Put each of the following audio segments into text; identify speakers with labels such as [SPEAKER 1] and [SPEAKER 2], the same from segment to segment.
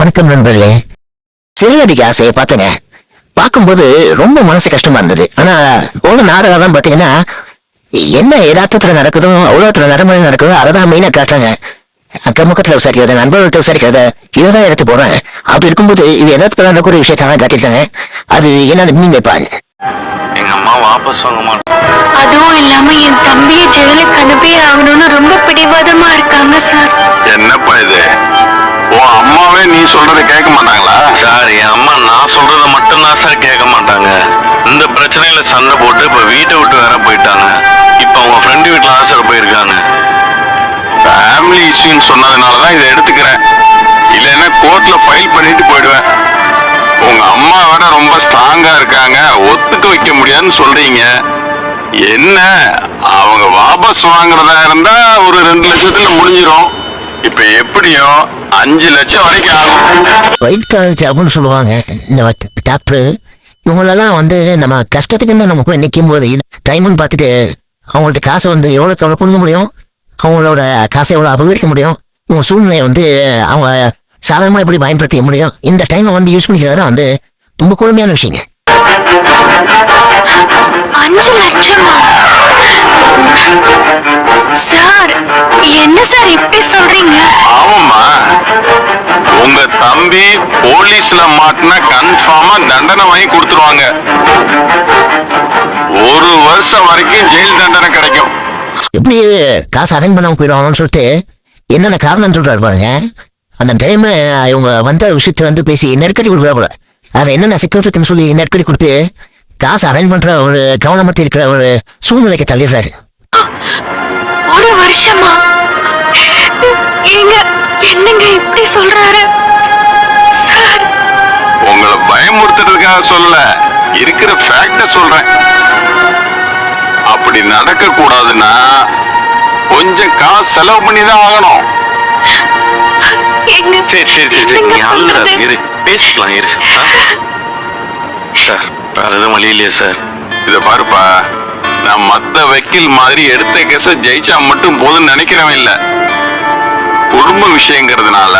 [SPEAKER 1] வணக்கம் நண்பர்களே. சிறுநடிக்க ஆசையை பார்த்தேங்க. பார்க்கும்போது ரொம்ப மனசு கஷ்டமா இருந்தது. ஆனா ஒவ்வொரு நாடகம் தான் பாத்தீங்கன்னா என்ன யதார்த்தத்துல நடக்குதோ அவ்வளோத்துல நடைமுறை நடக்குதோ அதான் மெயினா காட்டுறாங்க. அக்கம் பக்கத்துல விசாரிக்கிறத நண்பர்கள்ட்ட விசாரிக்கிறத இதைதான் எடுத்து போறேன். அப்படி இருக்கும்போது இது யதார்த்தத்துல நடக்கூடிய விஷயத்தான் காட்டியிருக்காங்க. அது என்னன்னு நீங்க பாருங்க.
[SPEAKER 2] எங்க அம்மா வாபஸ் வாங்க மாட்டோம்.
[SPEAKER 3] அதுவும் இல்லாம என் தம்பியை ஜெயிலுக்கு அனுப்பி ஆகணும்னு ரொம்ப பிடிவாதமா இருக்காங்க சார்.
[SPEAKER 2] என்னப்பா இது? உன் அம்மாவே நீ சொல்றதை கேட்க மாட்டாங்களா? சார், என் அம்மா நான் சொல்றத மட்டும்தான் சார் கேட்க மாட்டாங்க. இந்த பிரச்சனையில சண்டை போட்டு இப்ப வீட்டை விட்டு வேற போயிட்டாங்க. இப்ப அவங்க ஃப்ரெண்டு வீட்டுல ஆசிரியர் போயிருக்காங்க. ஃபேமிலி இஷ்யூன்னு சொன்னதுனாலதான் இதை எடுத்துக்கிறேன். இல்லைன்னா கோர்ட்ல ஃபைல் பண்ணிட்டு போயிடுவேன். உங்க அம்மா விட ரொம்ப ஸ்ட்ராங்கா இருக்காங்க, ஒத்துக்க வைக்க முடியாதுன்னு சொல்றீங்க. என்ன அவங்க வாபஸ் வாங்குறதா இருந்தா ஒரு 2 லட்சத்துல முடிஞ்சிடும். இப்ப எப்படியும் 5 லட்சம் வரைக்கும் ஆகும்.
[SPEAKER 1] ஒயிட் காலேஜ் அப்படின்னு சொல்லுவாங்க இந்த டாக்டர். இவங்களெல்லாம் நம்ம கஷ்டத்துக்கு நம்ம போய் நிற்கும் போது டைம்னு பார்த்துட்டு அவங்கள்ட்ட காசை எவ்வளோ புரிஞ்ச முடியும், அவங்களோட காசை எவ்வளோ அபகரிக்க முடியும், இவங்க சூழ்நிலையை அவங்க சாதாரணமாக எப்படி பயன்படுத்திக்க முடியும். இந்த டைமை யூஸ் பண்ணிக்கிறதா ரொம்ப கொடுமையான விஷயங்க.
[SPEAKER 3] 5 லட்சமா? சார், என்ன சார் இப்படி சொல்றீங்க?
[SPEAKER 2] ஆமாம்மா, உங்க தம்பி போலீஸ்ல மாட்டினா கன்ஃபார்மா தண்டனை வாங்கி கொடுத்துருவாங்க. 1 வருஷம் வரைக்கும் ஜெயில் தண்டனை கிடைக்கும்.
[SPEAKER 1] எப்படி காசு அரேஞ்ச் பண்ணாம போயிடுவாங்கன்னு சொல்லிட்டு என்னென்ன காரணம் சொல்றாரு பாருங்க. அந்த டைம் இவங்க வந்த விஷயத்தை பேசி நெருக்கடி கொடுக்குறா போல. அதை என்னென்ன செக்யூரிட்டின்னு சொல்லி நெருக்கடி கொடுத்து காசு அரேஞ்ச் பண்ற ஒரு கவனமற்ற இருக்கிற ஒரு சூழ்நிலைக்கு தள்ளிடுறாரு.
[SPEAKER 3] 1 வருஷமா? என்னங்க இப்படி சொல்றாரு சார்?
[SPEAKER 2] உங்களை பயமுறுத்துறதுக்காக சொல்ல, இருக்கிற ஃபேக்ட சொல்றேன். அப்படி நடக்க கூடாதுன்னா கொஞ்சம் காசு செலவு பண்ணி தான் ஆகணும். சரி, நீ அழுதுற இரு, பேசிக்கலாம் இரு. சார், வேற எதுவும் வழி இல்லையா சார்? இத பாருப்பா, நான் மத்த வக்கீல் மாதிரி எடுத்த கேஸ ஜெயிச்சா மட்டும் போதும்னு நினைக்கிறவன் இல்ல. குடும்ப விஷயங்கிறதுனால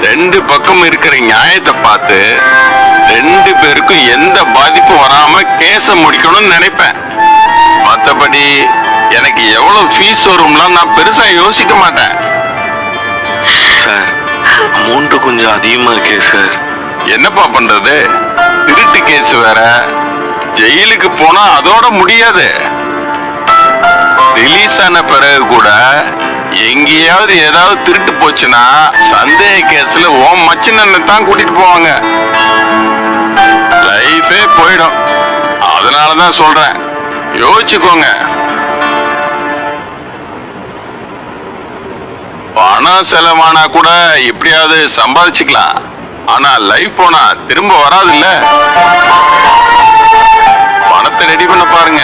[SPEAKER 2] 2 பக்கம் இருக்கிற நியாயத்தை பார்த்து 2 பேருக்கும் எந்த பாதிப்பும் வராம கேஸ முடிக்கணும்னு நினைப்பேன். மத்தபடி எனக்கு எவ்வளவு ஃபீஸ் வரும்லாம் நான் பெருசா யோசிக்க மாட்டேன். சார், அமௌண்ட் கொஞ்சம் அதிகமா இருக்கே சார். என்னப்பா பண்றது? திருட்டு கேஸ் வேற, ஜெயிலுக்கு போனா அதோட முடியாது. ரிலீஸ் ஆன பிறகு கூட எங்கேயாவது ஏதாவது திருட்டு போச்சுன்னா சந்தேக கேஸ்ல ஓம் மச்சினனை தான் கூட்டிட்டு போவாங்க. லைஃபே போயிடும். அதனாலதான் சொல்றேன், யோசிச்சுக்கோங்க. பணம் செலவானா கூட எப்படியாவது சம்பாதிச்சுக்கலாம். ஆனா லைஃப் போனா திரும்ப வராது இல்ல. பணத்தை ரெடி பண்ண பாருங்க.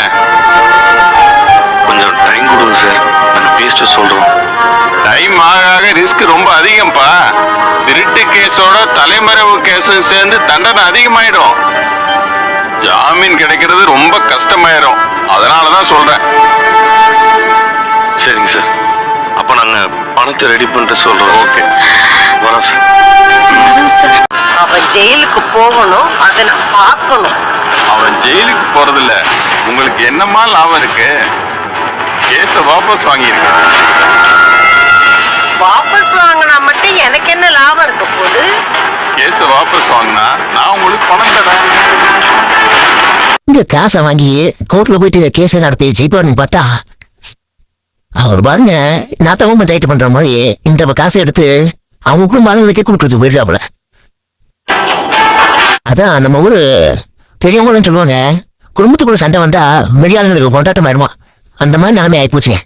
[SPEAKER 2] கொஞ்சம் டைம் கொடுங்க சார், நாங்க பேசிட்டு சொல்றோம். டைம் ஆக ரிஸ்க் ரொம்ப அதிகம்ப்பா. திருட்டு கேஸோட தலைமறைவு கேஸ் சேர்ந்து தண்டனை அதிகமாயிடும். ஜாமீன் கிடைக்கிறது ரொம்ப கஷ்டமாயிரும். அதனாலதான் சொல்றேன். சரிங்க சார், அப்ப நாங்க பணத்தை ரெடி பண்ணிட்டு சொல்றோம். ஓகே, வரோம் சார்.
[SPEAKER 4] அவன் ஜெயிலுக்கு போகணும், அதை நான் பார்க்கணும்.
[SPEAKER 2] அவன் ஜெயிலுக்கு போறதில்ல, உங்களுக்கு என்னமா லாபம் இருக்கு? கேஸ வாபஸ் வாங்கியிருக்கேன்.
[SPEAKER 4] வாபஸ் வாங்கினா மட்டும் எனக்கு என்ன லாபம் இருக்க போகுது?
[SPEAKER 2] கேஸ வாபஸ் வாங்கினா நான் உங்களுக்கு பணம் தரேன்.
[SPEAKER 1] இங்க காசை வாங்கி கோர்ட்ல போயிட்டு கேஸை நடத்தி ஜெயிப்பாருன்னு பார்த்தா அவர் பாருங்க நாத்தமும் டைட் பண்ற மாதிரி இந்த காசை எடுத்து அவங்க குடும்ப ஆளுங்களுக்கே கொடுக்குறது போயிடுறாப்புல. அதான் நம்ம ஊரு பெரியவங்கன்னு சொல்லுவாங்க, குடும்பத்துக்குள்ள சண்டை வந்தா வெளியாளுங்களுக்கு கொண்டாட்டம் ஆயிடுமா, அந்த மாதிரி நிலைமை ஆயிப்போச்சுங்க.